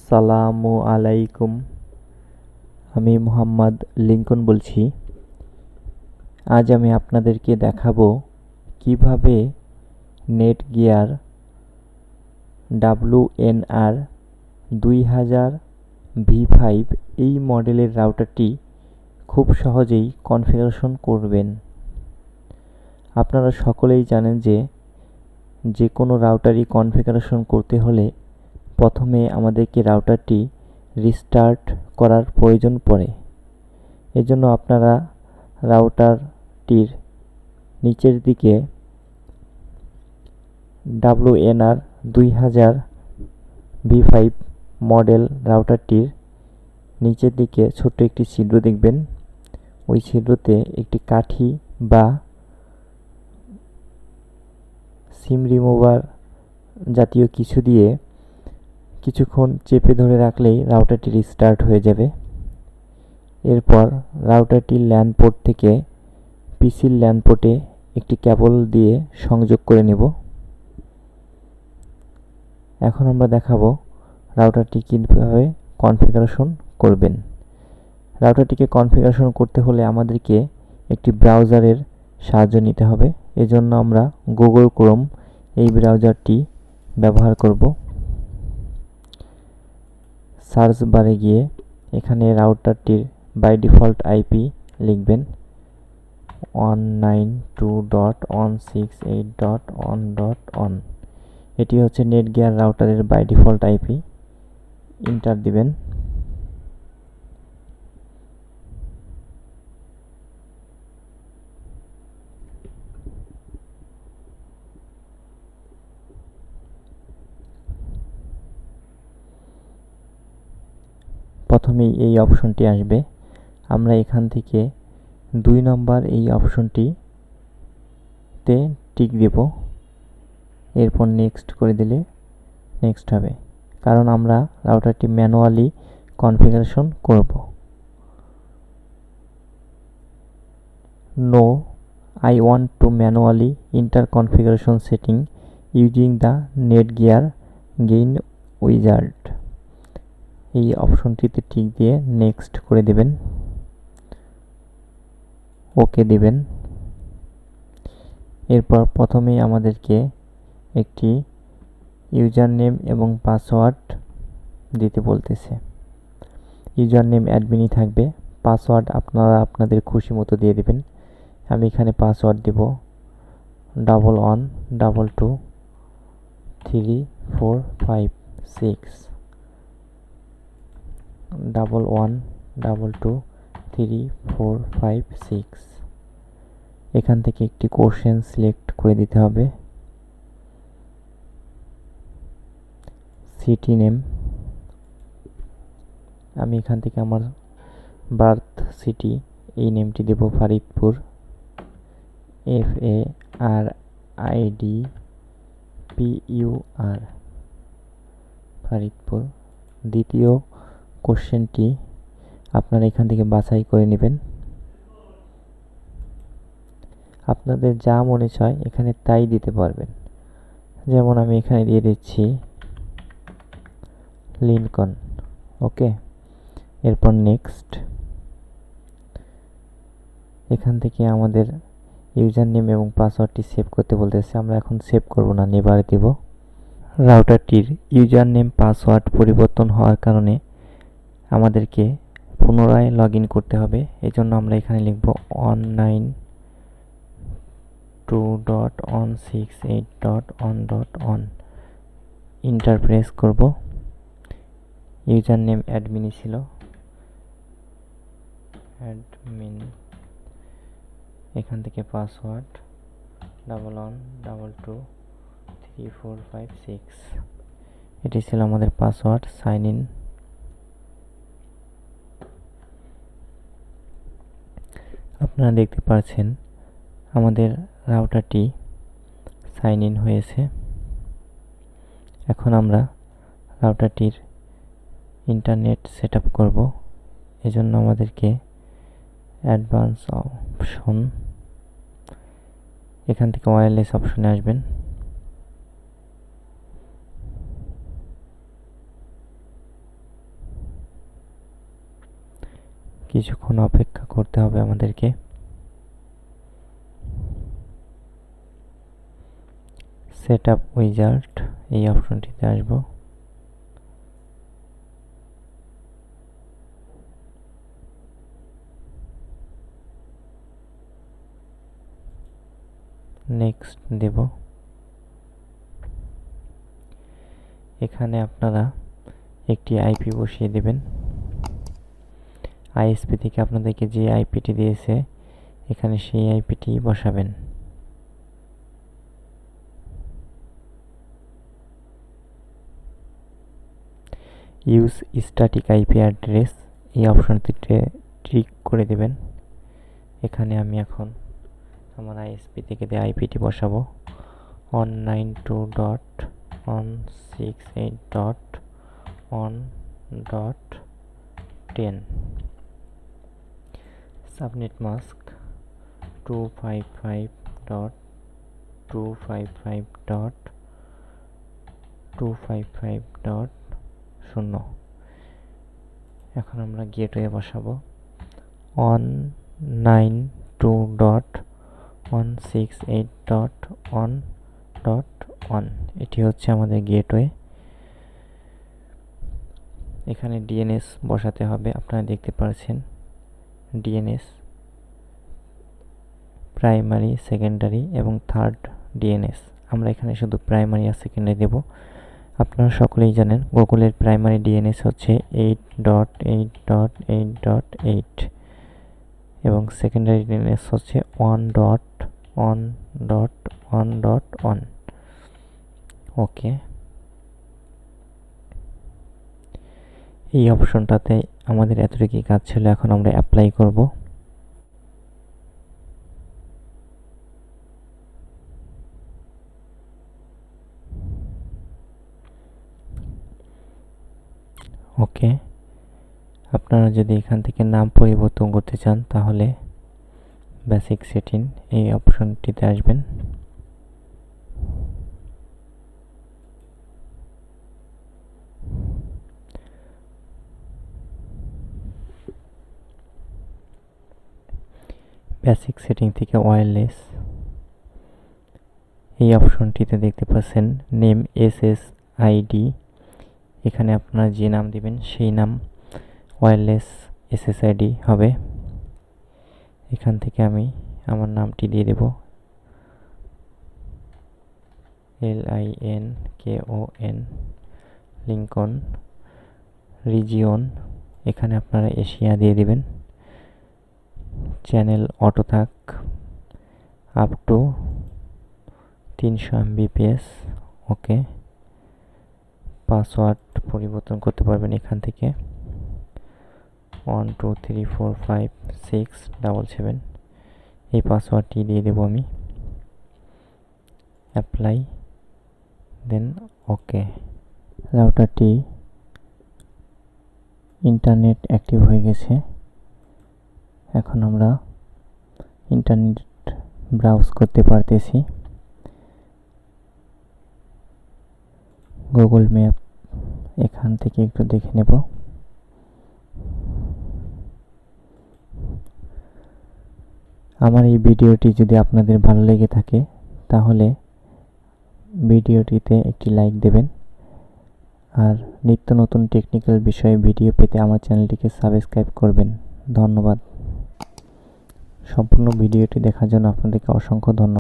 আসসালামু আলাইকুম। আমি মোহাম্মদ লিঙ্কন বলছি। আজ আমি আপনাদেরকে দেখাবো কিভাবে নেটগিয়ার WNR2000v5 এই মডেলের রাউটারটি খুব সহজেই কনফিগারেশন করবেন। আপনারা সকলেই জানেন যে কোনো রাউটারই কনফিগারেশন করতে হলে প্রথমে আমাদেরকে রাউটারটি রিস্টার্ট করার প্রয়োজন পড়ে। এজন্য আপনারা রাউটারটির নিচের দিকে WNR2000v5 মডেল রাউটারটির নিচের দিকে ছোট্ট একটি ছিদ্র দেখবেন। ওই ছিদ্রতে একটি কাঠি বা সিম রিমুভার জাতীয় কিছু দিয়ে কিছুক্ষণ চেপে ধরে রাখলেই রাউটারটি রিস্টার্ট হয়ে যাবে। এরপর রাউটারটির ল্যান পোর্ট থেকে পিসির ল্যান পোর্টে একটি কেবল দিয়ে সংযোগ করে নেব। এখন আমরা দেখাবো রাউটারটি কিভাবে কনফিগারেশন করবেন। রাউটারটিকে কনফিগারেশন করতে হলে আমাদেরকে একটি ব্রাউজারের সাহায্য নিতে হবে। এজন্য আমরা গুগল ক্রোম এই ব্রাউজারটি ব্যবহার করব। সার্চ বারে গিয়ে এখানে রাউটারটির বাই ডিফল্ট আইপি লিখবেন 192.168.1.1। এটি হচ্ছে নেটগিয়ার রাউটারের বাই ডিফল্ট আইপি। এন্টার দিবেন। প্রথমেই এই অপশনটি আসবে। আমরা এখান থেকে 2 নম্বর এই অপশনটিতে টিক দেব। এরপর নেক্সট করে দিলে নেক্সট হবে, কারণ আমরা রাউটারটি ম্যানুয়ালি কনফিগারেশন করব। No, I want to manually enter configuration setting using the NETGEAR gain wizard। এই অপশনটিতে টিক দিয়ে নেক্সট করে দেবেন, ওকে দিবেন। এরপর প্রথমেই আমাদেরকে একটি ইউজার নেম এবং পাসওয়ার্ড দিতে বলতেছে। ইউজার নেম অ্যাডমিনই থাকবে, পাসওয়ার্ড আপনারা আপনাদের খুশি মতো দিয়ে দিবেন। আমি এখানে পাসওয়ার্ড দিব 11223456 11223456। এখান থেকে একটি কোশ্চেন সিলেক্ট করে দিতে হবে। সিটি নেম, আমি এখান থেকে আমার বার্থ সিটি এই নেমটি দেব ফরিদপুর, FARIDPUR, ফরিদপুর। দ্বিতীয় কোশ্চেনটি আপনারা এখান থেকে বাছাই করে নেবেন। আপনাদের যা মনে চায় এখানে তাই দিতে পারবেন। যেমন আমি এখানে দিয়ে দিচ্ছি লিনকন, ওকে। এরপর নেক্সট। এখান থেকে আমাদের ইউজার নেম এবং পাসওয়ার্ডটি সেভ করতে বলতেছে। আমরা এখন সেভ করব না, নেভার দিব। রাউটারটির ইউজার নেম পাসওয়ার্ড পরিবর্তন হওয়ার কারণে আমাদেরকে পুনরায় লগ ইন করতে হবে। এজন্য আমরা এখানে লিখব 192.168.1.1। এন্টার প্রেস করব। ইউজার নেম অ্যাডমিনই ছিল, অ্যাডমিন। এখান থেকে পাসওয়ার্ড 11223456। এটি ছিল আমাদের পাসওয়ার্ড। Sign in. আপনারা দেখতে পাচ্ছেন আমাদের রাউটারটি সাইন ইন হয়েছে। এখন আমরা রাউটারটির ইন্টারনেট সেট আপ করব। এজন্য আমাদেরকে অ্যাডভান্স অপশন, এখান থেকে ওয়্যারলেস অপশনে আসবেন। কিছুক্ষণ অপেক্ষা করতে হবে আমাদেরকে। সেট আপ উইজার্ড এই অপশনটিতে আসব। নেক্সট দেব। এখানে আপনারা একটি আইপি বসিয়ে দেবেন। আইএসপি থেকে আপনাদেরকে যে আইপিটি দিয়েছে এখানে সেই আইপিটি বসাবেন। ইউজ স্ট্যাটিক আইপি অ্যাড্রেস এই অপশনটিতে ক্লিক করে দেবেন। এখানে আমি এখন আমার আইএসপি থেকে যে আইপিটি বসাবো 192.168.1.10। Subnet mask 255.255.255.0। এখন আমরা গেটওয়ে বসাবো 192.168.1.1। এটি হচ্ছে আমাদের গেটওয়ে। এখানে ডিএনএস বসাতে হবে। আপনারা দেখতে পাচ্ছেন ডিএনএস প্রাইমারি, সেকেন্ডারি এবং থার্ড ডিএনএস। আমরা এখানে শুধু প্রাইমারি আর সেকেন্ডারি দেব। আপনারা সকলেই জানেন গুগলের প্রাইমারি ডিএনএস হচ্ছে 8.8.8.8 এবং সেকেন্ডারি ডিএনএস হচ্ছে 1.1.1.1। ওকে, এই অপশনটাতে আমাদের এতটুকুই কাজ ছিল। এখন আমরা অ্যাপ্লাই করব। ওকে, আপনারা যদি এখান থেকে নাম পরিবর্তন করতে চান তাহলে বেসিক সেটিং এই অপশনটিতে আসবেন। বেসিক সেটিং থেকে ওয়্যারলেস এই অপশনটিতে দেখতে পাচ্ছেন নেম এসএসআইডি। এখানে আপনারা যে নাম দিবেন সেই নাম ওয়্যারলেস এসএসআইডি হবে। এখান থেকে আমি আমার নামটি দিয়ে দেব LINKON লিঙ্কন। রিজিয়ন এখানে আপনারা এশিয়া দিয়ে দিবেন। চ্যানেল অটো থাক up to 300 MBPS। Okay, password পরিবর্তন করতে পারবেন এখান থেকে 1234567 এই পাসওয়ার্ডটি দিয়ে দেব আমি। অ্যাপ্লাই, দেন ওকে। রাউটারটি ইন্টারনেট অ্যাক্টিভ হয়ে গেছে। এখন আমরা ইন্টারনেট ব্রাউজ করতে পারতেছি। গুগল ম্যাপ এখান থেকে একটু দেখে নেব। আমার এই ভিডিওটি যদি আপনাদের ভালো লেগে থাকে তাহলে ভিডিওটিতে একটি লাইক দেবেন। আর নিত্য নতুন টেকনিক্যাল বিষয়ে ভিডিও পেতে আমার চ্যানেলটিকে সাবস্ক্রাইব করবেন। ধন্যবাদ। সম্পূর্ণ ভিডিওটি দেখার জন্য আপনাদেরকে অসংখ্য ধন্যবাদ।